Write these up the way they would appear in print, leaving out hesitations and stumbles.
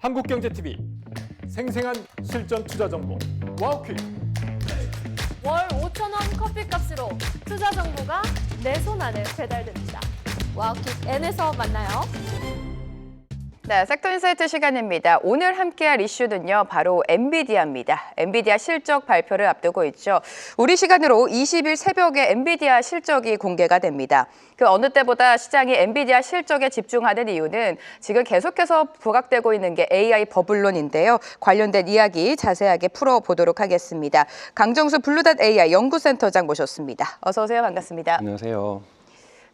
한국경제TV 생생한 실전 투자 정보 와우퀴. 월 5,000원 커피값으로 투자 정보가 내 손 안에 배달됩니다. 와우킥 N에서 만나요. 네, 섹터인사이트 시간입니다. 오늘 함께할 이슈는요, 바로 엔비디아입니다. 엔비디아 실적 발표를 앞두고 있죠. 우리 시간으로 20일 새벽에 엔비디아 실적이 공개가 됩니다. 그 어느 때보다 시장이 엔비디아 실적에 집중하는 이유는 지금 계속해서 부각되고 있는 게 AI 버블론인데요. 관련된 이야기 자세하게 풀어보도록 하겠습니다. 강정수 블루닷 AI 연구센터장 모셨습니다. 어서 오세요. 반갑습니다. 안녕하세요.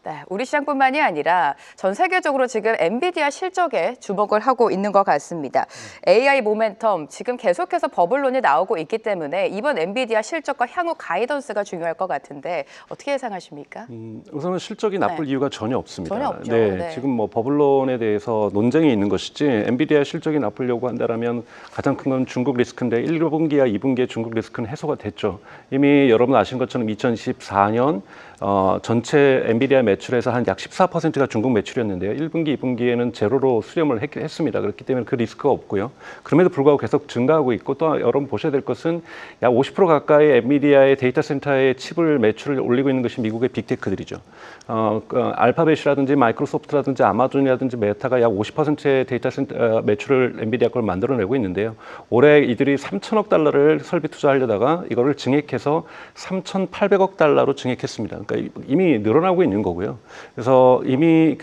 네, 우리 시장뿐만이 아니라 전 세계적으로 지금 엔비디아 실적에 주목을 하고 있는 것 같습니다. AI 모멘텀 지금 계속해서 버블론이 나오고 있기 때문에 이번 엔비디아 실적과 향후 가이던스가 중요할 것 같은데 어떻게 예상하십니까? 우선은 실적이 나쁠 네. 이유가 전혀 없습니다. 전혀 없죠. 네, 네. 지금 뭐 버블론에 대해서 논쟁이 있는 것이지 엔비디아 실적이 나쁘려고 한다면 가장 큰 건 중국 리스크인데 1분기와 2분기에 중국 리스크는 해소가 됐죠. 이미 여러분 아시는 것처럼 2014년 전체 엔비디아 매출에서 한 약 14%가 중국 매출이었는데요. 1분기, 2분기에는 제로로 수렴을 했습니다. 그렇기 때문에 그 리스크가 없고요. 그럼에도 불구하고 계속 증가하고 있고 또 여러분 보셔야 될 것은 약 50% 가까이 엔비디아의 데이터 센터의 칩을 매출을 올리고 있는 것이 미국의 빅테크들이죠. 알파벳이라든지 마이크로소프트라든지 아마존이라든지 메타가 약 50%의 데이터 센터 매출을 엔비디아 걸 만들어내고 있는데요. 올해 이들이 3천억 달러를 설비 투자하려다가 이거를 증액해서 3,800억 달러로 증액했습니다. 그러니까 이미 늘어나고 있는 거고요. 그래서 이미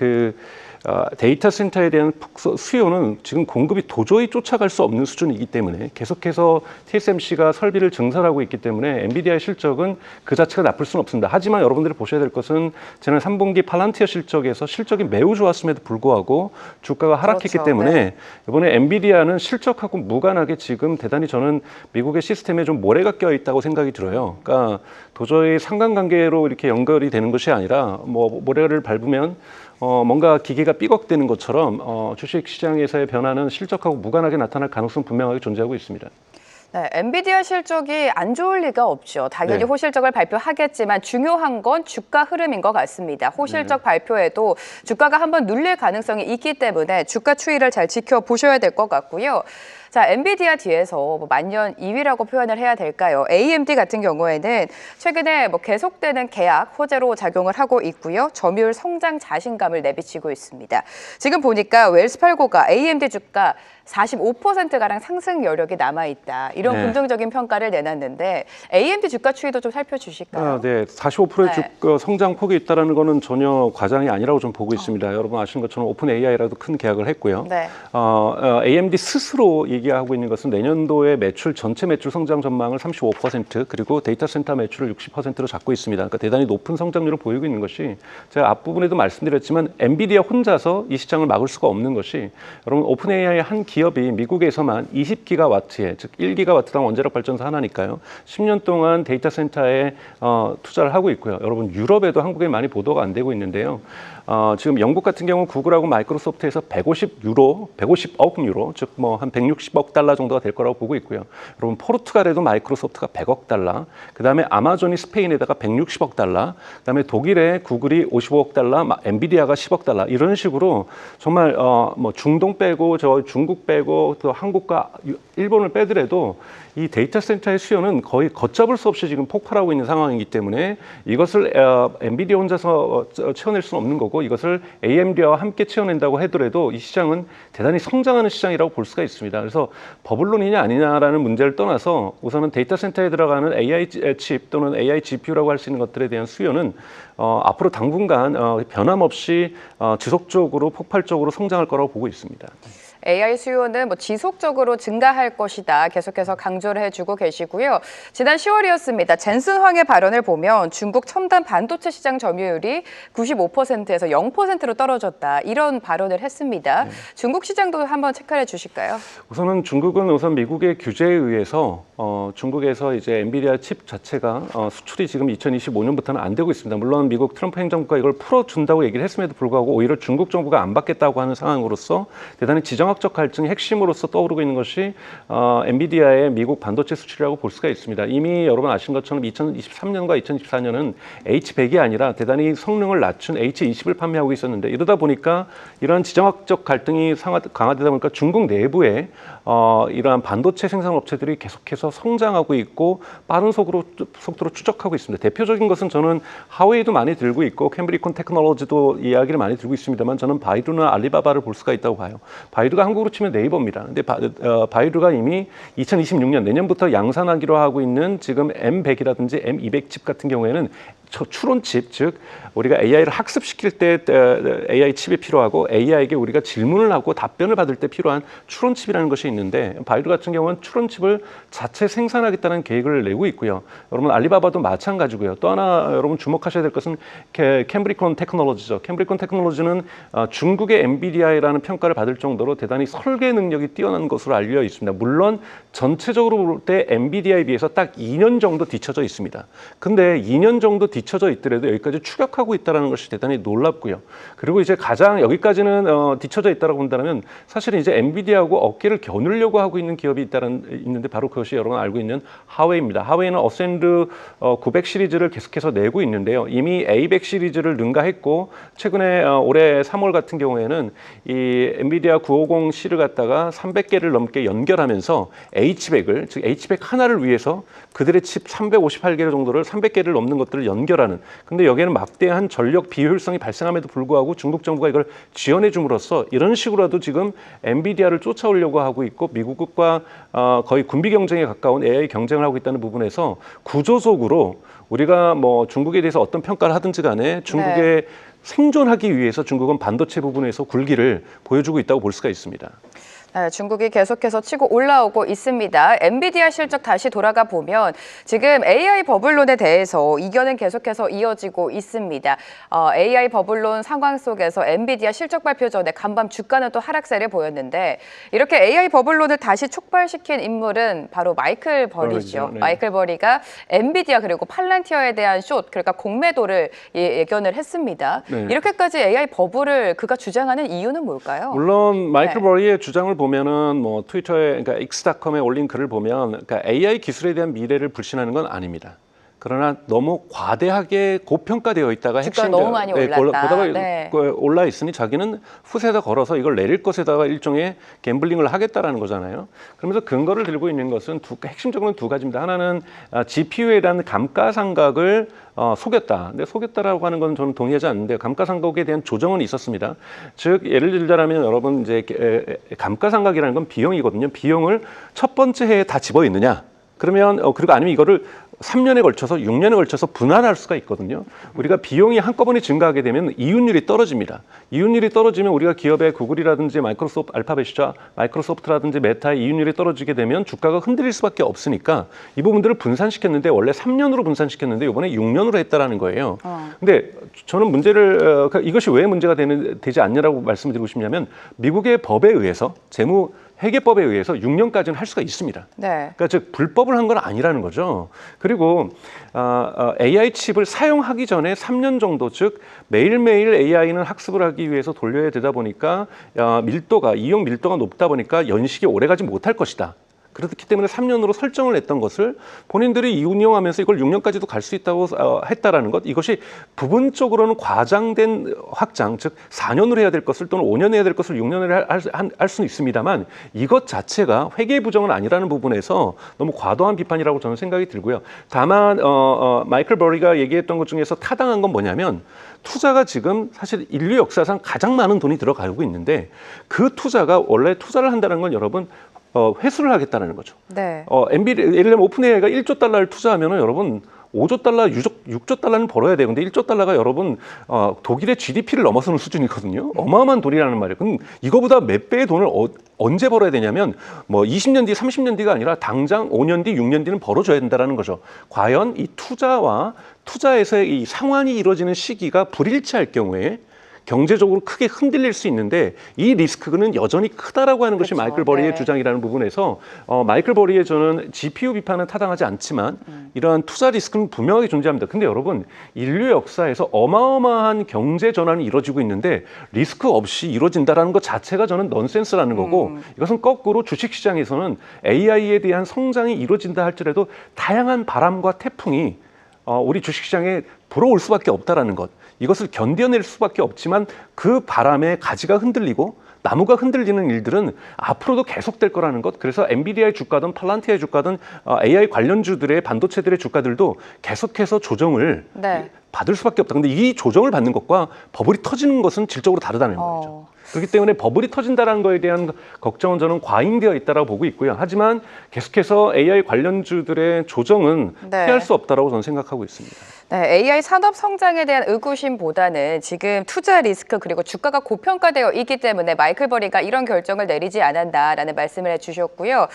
데이터 센터에 대한 수요는 지금 공급이 도저히 쫓아갈 수 없는 수준이기 때문에 계속해서 TSMC가 설비를 증설하고 있기 때문에 엔비디아의 실적은 그 자체가 나쁠 수는 없습니다. 하지만 여러분들이 보셔야 될 것은 지난 3분기 팔란티어 실적에서 실적이 매우 좋았음에도 불구하고 주가가 하락했기 그렇죠. 때문에 네. 이번에 엔비디아는 실적하고 무관하게 지금 대단히 저는 미국의 시스템에 좀 모래가 껴 있다고 생각이 들어요. 그러니까 도저히 상관관계로 이렇게 연결이 되는 것이 아니라 뭐 모래를 밟으면 뭔가 기계가 삐걱대는 것처럼 주식시장에서의 변화는 실적하고 무관하게 나타날 가능성 분명하게 존재하고 있습니다. 네, 엔비디아 실적이 안 좋을 리가 없죠. 당연히 네. 호실적을 발표하겠지만 중요한 건 주가 흐름인 것 같습니다. 호실적 발표에도 주가가 한번 눌릴 가능성이 있기 때문에 주가 추이를 잘 지켜보셔야 될 것 같고요. 자, 엔비디아 뒤에서 뭐 만년 2위라고 표현을 해야 될까요? AMD 같은 경우에는 최근에 뭐 계속되는 계약 호재로 작용을 하고 있고요. 점유율 성장 자신감을 내비치고 있습니다. 지금 보니까 웰스팔고가 AMD 주가 45%가량 상승 여력이 남아있다. 이런 네. 긍정적인 평가를 내놨는데 AMD 주가 추이도 좀 살펴주실까요? 네, 45%의 네. 주가 성장 폭이 있다는 것은 전혀 과장이 아니라고 좀 보고 있습니다. 여러분 아시는 것처럼 오픈 AI라도 큰 계약을 했고요. 네. AMD 스스로 얘기하고 있는 것은 내년도에 매출 전체 매출 성장 전망을 35% 그리고 데이터 센터 매출을 60%로 잡고 있습니다. 그러니까 대단히 높은 성장률을 보이고 있는 것이 제가 앞부분에도 말씀드렸지만 엔비디아 혼자서 이 시장을 막을 수가 없는 것이 여러분 오픈 AI의 한 기업이 미국에서만 20기가와트에 즉 1기가와트당 원자력 발전소 하나니까요. 10년 동안 데이터 센터에 투자를 하고 있고요. 여러분 유럽에도 한국에 많이 보도가 안 되고 있는데요. 지금 영국 같은 경우 구글하고 마이크로소프트에서 150억 유로, 즉 뭐 한 160억 달러 정도가 될 거라고 보고 있고요. 여러분 포르투갈에도 마이크로소프트가 100억 달러, 그다음에 아마존이 스페인에다가 160억 달러, 그다음에 독일에 구글이 55억 달러, 엔비디아가 10억 달러 이런 식으로 정말 뭐 중동 빼고 저 중국 빼고 또 한국과 일본을 빼더라도 이 데이터 센터의 수요는 거의 걷잡을 수 없이 지금 폭발하고 있는 상황이기 때문에 이것을 엔비디아 혼자서 채워낼 수는 없는 거고 이것을 AMD와 함께 채워낸다고 하더라도 이 시장은 대단히 성장하는 시장이라고 볼 수가 있습니다. 그래서 버블론이냐 아니냐라는 문제를 떠나서 우선은 데이터 센터에 들어가는 AI 칩 또는 AI GPU라고 할 수 있는 것들에 대한 수요는 앞으로 당분간 변함없이 지속적으로 폭발적으로 성장할 거라고 보고 있습니다. AI 수요는 뭐 지속적으로 증가할 것이다. 계속해서 강조를 해주고 계시고요. 지난 10월이었습니다. 젠슨 황의 발언을 보면 중국 첨단 반도체 시장 점유율이 95%에서 0%로 떨어졌다. 이런 발언을 했습니다. 네. 중국 시장도 한번 체크해 주실까요? 우선은 중국은 우선 미국의 규제에 의해서 중국에서 이제 엔비디아 칩 자체가 수출이 지금 2025년부터는 안 되고 있습니다. 물론 미국 트럼프 행정부가 이걸 풀어준다고 얘기를 했음에도 불구하고 오히려 중국 정부가 안 받겠다고 하는 상황으로서 대단히 지정한 지정학적 갈등의 핵심으로서 떠오르고 있는 것이 엔비디아의 미국 반도체 수출이라고 볼 수가 있습니다. 이미 여러분 아시는 것처럼 2023년과 2024년은 H100이 아니라 대단히 성능을 낮춘 H20을 판매하고 있었는데 이러다 보니까 이러한 지정학적 갈등이 강화되다 보니까 중국 내부에 이러한 반도체 생산 업체들이 계속해서 성장하고 있고 빠른 속도로 추적하고 있습니다. 대표적인 것은 저는 하웨이도 많이 들고 있고 캠브리콘 테크놀로지도 이야기를 많이 들고 있습니다만 저는 바이두나 알리바바를 볼 수가 있다고 봐요. 바이두가 한국으로 치면 네이버입니다. 근데 바이두가 이미 2026년 내년부터 양산하기로 하고 있는 지금 M100이라든지 M200 칩 같은 경우에는 추론 칩, 즉 우리가 AI를 학습시킬 때 AI 칩이 필요하고 AI에게 우리가 질문을 하고 답변을 받을 때 필요한 추론 칩이라는 것이 있는데 바이두 같은 경우는 추론 칩을 자체 생산하겠다는 계획을 내고 있고요. 여러분 알리바바도 마찬가지고요. 또 하나 여러분 주목하셔야 될 것은 캠브리콘 테크놀로지죠. 캠브리콘 테크놀로지는 중국의 엔비디아라는 평가를 받을 정도로 대단히 설계 능력이 뛰어난 것으로 알려 있습니다. 물론 전체적으로 볼 때 엔비디아에 비해서 딱 2년 정도 뒤쳐져 있습니다. 근데 2년 정도 뒤쳐져 있더라도 여기까지 추격하고 있다는 것이 대단히 놀랍고요. 그리고 이제 가장 여기까지는 뒤쳐져 있다고 본다면 사실은 이제 엔비디아하고 어깨를 겨누려고 하고 있는 기업이 있는데 바로 그것이 여러분 알고 있는 하웨이입니다. 하웨이는 어센드 900 시리즈를 계속해서 내고 있는데요. 이미 A100 시리즈를 능가했고 최근에 올해 3월 같은 경우에는 이 엔비디아 950C를 갖다가 300개를 넘게 연결하면서 H100을 즉 H100 하나를 위해서 그들의 칩 358개 정도를 300개를 넘는 것들을 연결하는 근데 여기에는 막대한 전력 비효율성이 발생함에도 불구하고 중국 정부가 이걸 지원해 줌으로써 이런 식으로라도 지금 엔비디아를 쫓아오려고 하고 있고 미국과 거의 군비 경쟁에 가까운 AI 경쟁을 하고 있다는 부분에서 구조적으로 우리가 뭐 중국에 대해서 어떤 평가를 하든지 간에 중국의 생존하기 위해서 중국은 반도체 부분에서 굴기를 보여주고 있다고 볼 수가 있습니다. 네, 중국이 계속해서 치고 올라오고 있습니다. 엔비디아 실적 다시 돌아가 보면 지금 AI 버블론에 대해서 이견은 계속해서 이어지고 있습니다. AI 버블론 상황 속에서 엔비디아 실적 발표 전에 간밤 주가는 또 하락세를 보였는데 이렇게 AI 버블론을 다시 촉발시킨 인물은 바로 마이클 버리죠. 네. 마이클 버리가 엔비디아 그리고 팔란티어에 대한 그러니까 공매도를 예견을 했습니다. 네. 이렇게까지 AI 버블을 그가 주장하는 이유는 뭘까요? 물론 마이클 버리의 주장을 보면은 뭐 트위터에 그러니까 X.com에 올린 글을 보면 그러니까 AI 기술에 대한 미래를 불신하는 건 아닙니다. 그러나 너무 과대하게 고평가되어 있다가 주가가 너무 많이 올랐다. 올라 있으니 자기는 후세에다 걸어서 이걸 내릴 것에다가 일종의 갬블링을 하겠다라는 거잖아요. 그러면서 근거를 들고 있는 것은 핵심적으로는 두 가지입니다. 하나는 GPU에 대한 감가상각을 속였다. 근데 속였다라고 하는 건 저는 동의하지 않는데 감가상각에 대한 조정은 있었습니다. 즉 예를 들자면 여러분 이제 감가상각이라는 건 비용이거든요. 비용을 첫 번째 해에 다 집어 있느냐? 그러면 그리고 아니면 이거를 3년에 걸쳐서 6년에 걸쳐서 분할할 수가 있거든요. 우리가 비용이 한꺼번에 증가하게 되면 이윤율이 떨어집니다. 이윤율이 떨어지면 우리가 기업의 구글이라든지 마이크로소프트, 알파벳이죠. 마이크로소프트라든지 메타의 이윤율이 떨어지게 되면 주가가 흔들릴 수밖에 없으니까 이 부분들을 분산시켰는데 원래 3년으로 분산시켰는데 이번에 6년으로 했다라는 거예요. 근데 저는 문제를 이것이 왜 문제가 되지 않냐라고 말씀드리고 싶냐면 미국의 법에 의해서 회계법에 의해서 6년까지는 할 수가 있습니다. 네. 그러니까 즉 불법을 한 건 아니라는 거죠. 그리고 AI 칩을 사용하기 전에 3년 정도 즉 매일매일 AI는 학습을 하기 위해서 돌려야 되다 보니까 이용 밀도가 높다 보니까 연식이 오래가지 못할 것이다. 그렇기 때문에 3년으로 설정을 했던 것을 본인들이 운영하면서 이걸 6년까지도 갈 수 있다고 했다라는 것, 이것이 부분적으로는 과장된 확장, 즉 4년으로 해야 될 것을 또는 5년 해야 될 것을 6년으로 할 수는 있습니다만 이것 자체가 회계 부정은 아니라는 부분에서 너무 과도한 비판이라고 저는 생각이 들고요. 다만 마이클 버리가 얘기했던 것 중에서 타당한 건 뭐냐면 투자가 지금 사실 인류 역사상 가장 많은 돈이 들어가고 있는데 그 투자가 원래 투자를 한다는 건 여러분 회수를 하겠다는 거죠. 네. 예를 들면 오픈 AI가 1조 달러를 투자하면은 여러분 5조 달러, 6조 달러는 벌어야 돼요. 근데 1조 달러가 여러분 독일의 GDP를 넘어서는 수준이거든요. 어마어마한 돈이라는 말이에요. 그럼 이거보다 몇 배의 돈을 언제 벌어야 되냐면 뭐 20년 뒤, 30년 뒤가 아니라 당장 5년 뒤, 6년 뒤는 벌어줘야 된다는 거죠. 과연 이 투자에서의 이 상환이 이루어지는 시기가 불일치할 경우에 경제적으로 크게 흔들릴 수 있는데 이 리스크는 여전히 크다라고 하는 것이 그렇죠. 마이클 버리의 네. 주장이라는 부분에서 마이클 버리의 저는 GPU 비판은 타당하지 않지만 이러한 투자 리스크는 분명하게 존재합니다. 근데 여러분 인류 역사에서 어마어마한 경제 전환이 이루어지고 있는데 리스크 없이 이루어진다라는 것 자체가 저는 넌센스라는 거고 이것은 거꾸로 주식시장에서는 AI에 대한 성장이 이루어진다 할지라도 다양한 바람과 태풍이 우리 주식시장에 불어올 수밖에 없다라는 것. 이것을 견뎌낼 수밖에 없지만 그 바람에 가지가 흔들리고 나무가 흔들리는 일들은 앞으로도 계속될 거라는 것. 그래서 엔비디아의 주가든 팔란티아의 주가든 AI 관련주들의 반도체들의 주가들도 계속해서 조정을 네. 받을 수밖에 없다. 근데 이 조정을 받는 것과 버블이 터지는 것은 질적으로 다르다는 거죠. 그렇기 때문에 버블이 터진다는 거에 대한 걱정은 저는 과잉되어 있다고 보고 있고요. 하지만 계속해서 AI 관련주들의 조정은 네. 피할 수 없다고 저는 생각하고 있습니다. 네, AI 산업 성장에 대한 의구심보다는 지금 투자 리스크 그리고 주가가 고평가되어 있기 때문에 마이클 버리가 이런 결정을 내리지 않았다라는 말씀을 해주셨고요.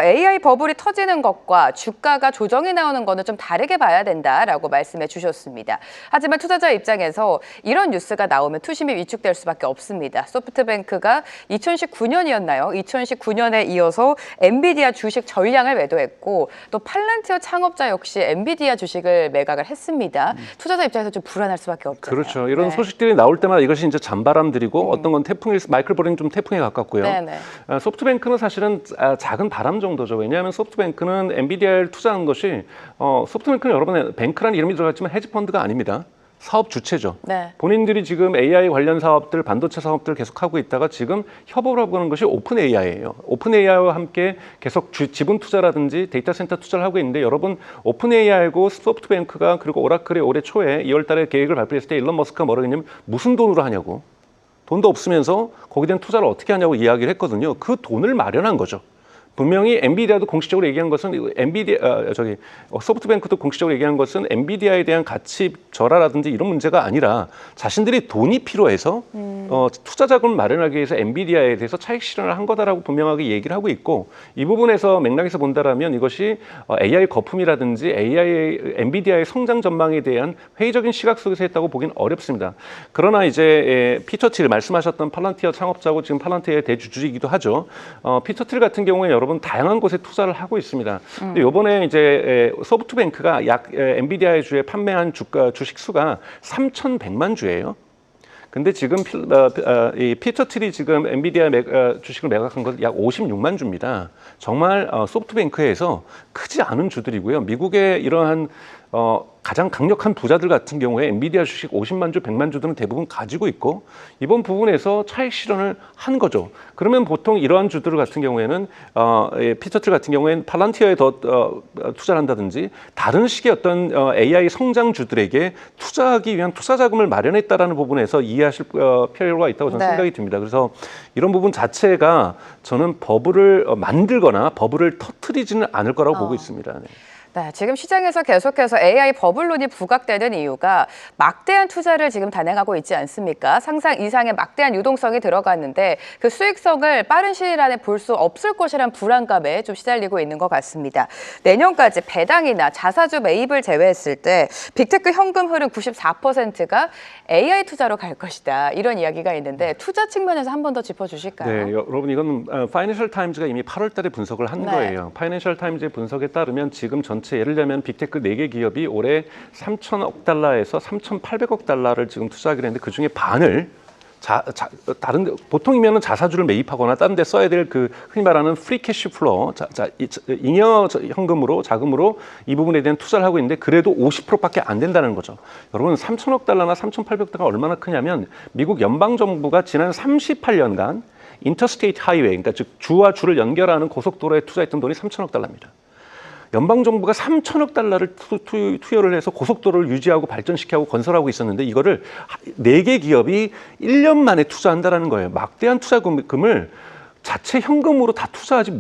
AI 버블이 터지는 것과 주가가 조정이 나오는 거는 좀 다르게 봐야 된다라고 말씀해 주셨습니다. 하지만 투자자 입장에서 이런 뉴스가 나오면 투심이 위축될 수밖에 없습니다. 소프트뱅크가 2019년이었나요? 2019년에 이어서 엔비디아 주식 전량을 매도했고 또 팔란티어 창업자 역시 엔비디아 주식을 매각을 했습니다. 투자자 입장에서 좀 불안할 수밖에 없잖아요. 그렇죠. 이런 네. 소식들이 나올 때마다 이것이 이제 잔바람들이고 어떤 건 태풍일 마이클 버리는 좀 태풍에 가깝고요. 네네. 소프트뱅크는 사실은 작은 바람 정도죠. 왜냐하면 소프트뱅크는 엔비디아를 투자한 것이 소프트뱅크는 여러분의 뱅크라는 이름이 들어갔지만 헤지펀드가 아닙니다. 사업 주체죠. 네. 본인들이 지금 AI 관련 사업들, 반도체 사업들 계속 하고 있다가 지금 협업을 하고 하는 것이 오픈 AI예요. 오픈 AI와 함께 계속 지분 투자라든지 데이터 센터 투자를 하고 있는데 여러분 오픈 AI하고 소프트뱅크가 그리고 오라클이 올해 초에 2월 달에 계획을 발표했을 때 일론 머스크가 뭐라고 했냐면 무슨 돈으로 하냐고. 돈도 없으면서 거기에 대한 투자를 어떻게 하냐고 이야기를 했거든요. 그 돈을 마련한 거죠. 분명히 엔비디아도 공식적으로 얘기한 것은 소프트뱅크도 공식적으로 얘기한 것은 엔비디아에 대한 가치 절하라든지 이런 문제가 아니라 자신들이 돈이 필요해서 투자 자금을 마련하기 위해서 엔비디아에 대해서 차익 실현을 한 거다라고 분명하게 얘기를 하고 있고 이 부분에서 맥락에서 본다라면 이것이 AI 거품이라든지 엔비디아의 성장 전망에 대한 회의적인 시각 속에서 했다고 보기는 어렵습니다. 그러나 이제 피터 틸 말씀하셨던 팔란티어 창업자고 지금 팔란티어의 대주주이기도 하죠. 피터 틸 같은 경우에 여러분 다양한 곳에 투자를 하고 있습니다. 근데 이번에 이제 소프트뱅크가 엔비디아의 주에 판매한 주식 수가 3,100만 주예요. 근데 지금 이 피터 틸이 지금 엔비디아 주식을 매각한 것은 약 56만 주입니다. 정말 소프트뱅크에서 크지 않은 주들이고요. 미국의 이러한 가장 강력한 부자들 같은 경우에 엔비디아 주식 50만 주, 100만 주들은 대부분 가지고 있고 이번 부분에서 차익 실현을 한 거죠. 그러면 보통 이러한 주들 같은 경우에는 피터 틸 같은 경우에는 팔란티어에 더 투자를 한다든지 다른 식의 어떤 AI 성장주들에게 투자하기 위한 투자 자금을 마련했다라는 부분에서 이해하실 필요가 있다고 저는 네. 생각이 듭니다. 그래서 이런 부분 자체가 저는 버블을 만들거나 버블을 터뜨리지는 않을 거라고 보고 있습니다. 네. 네, 지금 시장에서 계속해서 AI 버블론이 부각되는 이유가 막대한 투자를 지금 단행하고 있지 않습니까? 상상 이상의 막대한 유동성이 들어갔는데 그 수익성을 빠른 시일 안에 볼 수 없을 것이란 불안감에 좀 시달리고 있는 것 같습니다. 내년까지 배당이나 자사주 매입을 제외했을 때 빅테크 현금 흐름 94%가 AI 투자로 갈 것이다. 이런 이야기가 있는데 투자 측면에서 한 번 더 짚어주실까요? 네, 여러분 이건 파이낸셜 타임즈가 이미 8월 달에 분석을 한 네. 거예요. 파이낸셜 타임즈의 분석에 따르면 지금 전체 예를 들면 빅테크 4개 기업이 올해 3천억 달러에서 3,800억 달러를 지금 투자하기로 했는데 그중에 반을 다른 보통이면은 자사주를 매입하거나 다른 데 써야 될 그 흔히 말하는 프리 캐시 플로우, 잉여 현금으로 자금으로 이 부분에 대한 투자를 하고 있는데 그래도 50%밖에 안 된다는 거죠. 여러분 3천억 달러나 3,800억 달러가 얼마나 크냐면 미국 연방 정부가 지난 38년간 인터스테이트 하이웨이, 그러니까 즉 주와 주를 연결하는 고속도로에 투자했던 돈이 3천억 달러입니다. 연방 정부가 3천억 달러를 투여를 해서 고속도로를 유지하고 발전시키고 건설하고 있었는데 이거를 4개 기업이 1년 만에 투자한다는 거예요. 막대한 투자금을 자체 현금으로 다 투자하지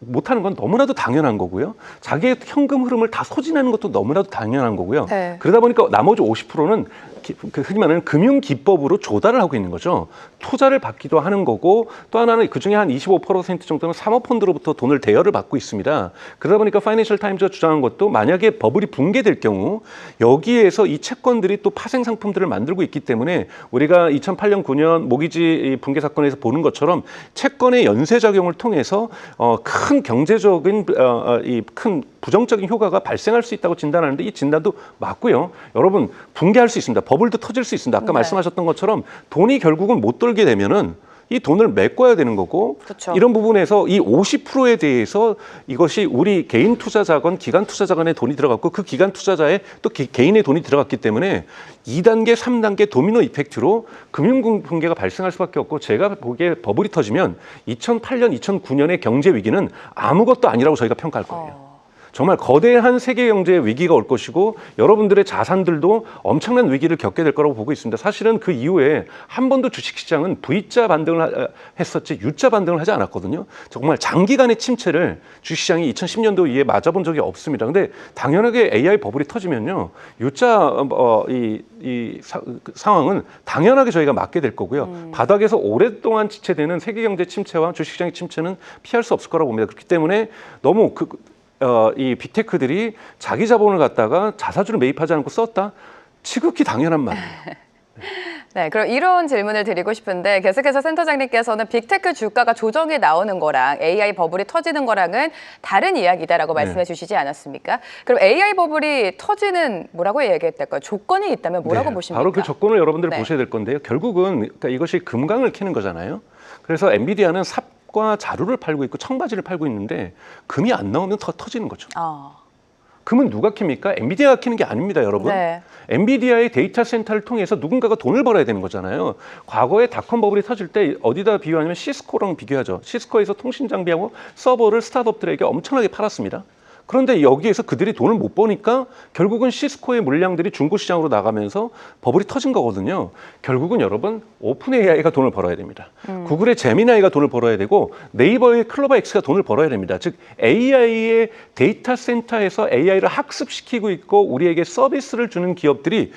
못하는 건 너무나도 당연한 거고요. 자기의 현금 흐름을 다 소진하는 것도 너무나도 당연한 거고요. 네. 그러다 보니까 나머지 50%는 흔히 말하는 금융 기법으로 조달을 하고 있는 거죠. 투자를 받기도 하는 거고 또 하나는 그중에 한 25% 정도는 사모펀드로부터 돈을 대여를 받고 있습니다. 그러다 보니까 파이낸셜 타임즈가 주장한 것도 만약에 버블이 붕괴될 경우 여기에서 이 채권들이 또 파생 상품들을 만들고 있기 때문에 우리가 2008년 9년 모기지 붕괴 사건에서 보는 것처럼 채권의 연쇄 작용을 통해서 큰 경제적인 이 큰 부정적인 효과가 발생할 수 있다고 진단하는데 이 진단도 맞고요. 여러분 붕괴할 수 있습니다. 버블도 터질 수 있습니다. 아까 말씀하셨던 것처럼 돈이 결국은 못 돌게 되면은 이 돈을 메꿔야 되는 거고 그쵸. 이런 부분에서 이 50%에 대해서 이것이 우리 개인 투자자건 기관 투자자건의 돈이 들어갔고 그 기관 투자자의 또 개인의 돈이 들어갔기 때문에 2단계, 3단계 도미노 이펙트로 금융 붕괴가 발생할 수밖에 없고 제가 보기에 버블이 터지면 2008년, 2009년의 경제 위기는 아무것도 아니라고 저희가 평가할 거예요. 정말 거대한 세계 경제 위기가 올 것이고 여러분들의 자산들도 엄청난 위기를 겪게 될 거라고 보고 있습니다. 사실은 그 이후에 한 번도 주식시장은 V자 반등을 했었지 U자 반등을 하지 않았거든요. 정말 장기간의 침체를 주식시장이 2010년도 이후에 맞아본 적이 없습니다. 근데 당연하게 AI 버블이 터지면요. U자 상황은 당연하게 저희가 맞게 될 거고요. 바닥에서 오랫동안 지체되는 세계 경제 침체와 주식시장의 침체는 피할 수 없을 거라고 봅니다. 그렇기 때문에 너무 이 빅테크들이 자기 자본을 갖다가 자사주를 매입하지 않고 썼다? 지극히 당연한 말이에요. 네, 그럼 이런 질문을 드리고 싶은데 계속해서 센터장님께서는 빅테크 주가가 조정이 나오는 거랑 AI 버블이 터지는 거랑은 다른 이야기다라고 말씀해 주시지 않았습니까? 그럼 AI 버블이 터지는 뭐라고 얘기했을까요? 조건이 있다면 뭐라고 보십니까? 바로 그 조건을 여러분들 네. 보셔야 될 건데요. 결국은 그러니까 이것이 금강을 캐는 거잖아요. 그래서 엔비디아는 삽과 자루를 팔고 있고 청바지를 팔고 있는데 금이 안 나오면 터지는 거죠. 금은 누가 캡니까? 엔비디아가 캐는 게 아닙니다, 여러분. 네. 엔비디아의 데이터 센터를 통해서 누군가가 돈을 벌어야 되는 거잖아요. 과거에 닷컴 버블이 터질 때 어디다 비교하냐면 시스코랑 비교하죠. 시스코에서 통신 장비하고 서버를 스타트업들에게 엄청나게 팔았습니다. 그런데 여기에서 그들이 돈을 못 버니까 결국은 시스코의 물량들이 중고 시장으로 나가면서 버블이 터진 거거든요. 결국은 여러분 오픈 AI가 돈을 벌어야 됩니다. 구글의 제미나이가 돈을 벌어야 되고 네이버의 클로버 X가 돈을 벌어야 됩니다. 즉 AI의 데이터 센터에서 AI를 학습시키고 있고 우리에게 서비스를 주는 기업들이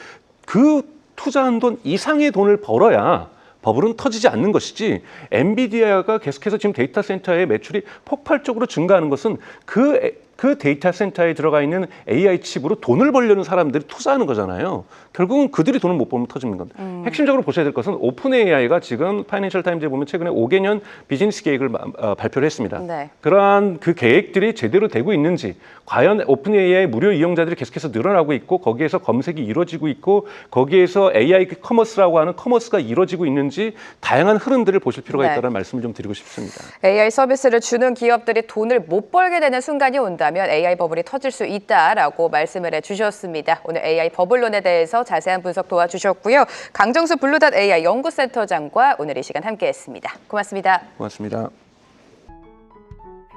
그 투자한 돈 이상의 돈을 벌어야 버블은 터지지 않는 것이지 엔비디아가 계속해서 지금 데이터 센터의 매출이 폭발적으로 증가하는 것은 그 데이터 센터에 들어가 있는 AI 칩으로 돈을 벌려는 사람들이 투자하는 거잖아요. 결국은 그들이 돈을 못 벌면 터지는 건데 핵심적으로 보셔야 될 것은 오픈 AI가 지금 파이낸셜 타임즈에 보면 최근에 5개년 비즈니스 계획을 발표를 했습니다. 네. 그러한 그 계획들이 제대로 되고 있는지 과연 오픈 AI 무료 이용자들이 계속해서 늘어나고 있고 거기에서 검색이 이루어지고 있고 거기에서 AI 커머스라고 하는 커머스가 이루어지고 있는지 다양한 흐름들을 보실 필요가 네. 있다는 말씀을 좀 드리고 싶습니다. AI 서비스를 주는 기업들이 돈을 못 벌게 되는 순간이 온다면 AI 버블이 터질 수 있다라고 말씀을 해주셨습니다. 오늘 AI 버블론에 대해서 자세한 분석 도와주셨고요. 강정수 블루닷 AI 연구센터장과 오늘 이 시간 함께했습니다. 고맙습니다. 고맙습니다.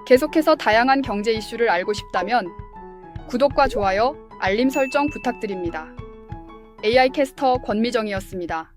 계속해서 다양한 경제 이슈를 알고 싶다면 구독과 좋아요, 알림 설정 부탁드립니다. AI 캐스터 권미정이었습니다.